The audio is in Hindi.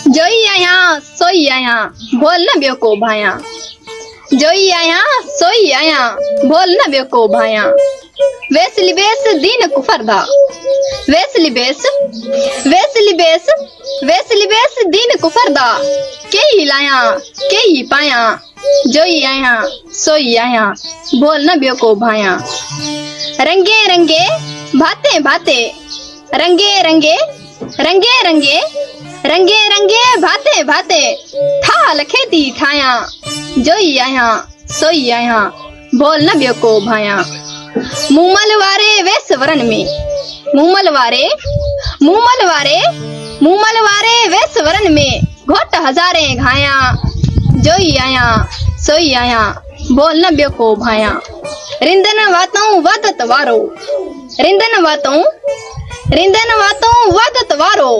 जोई आया सोई आया बोल न बियो को भाया। जोई आया सोई आया बोल न बियो को भाया। वेस लिबेस दीन कुफरदा वेस लिबेस दीन कुफरदा के ही लाया के ही पाया। जोई आया सोई आया बोल न बियो को भाया। रंगे रंगे भाते भाते रंगे रंगे रंगे रंगे रंगे रंगे भाते भाते था लखेती ठाया। जोई आया सोई आया बोल न बियो को भाया। मूमल वारे वेस वरन में मूमल वारे वेस वरन में घोट हजारे घाया। जोई आया सोई आया बोल न बियो को भाया। रिंदन वातों वादत वारो रिंदन वातों वादत वारो।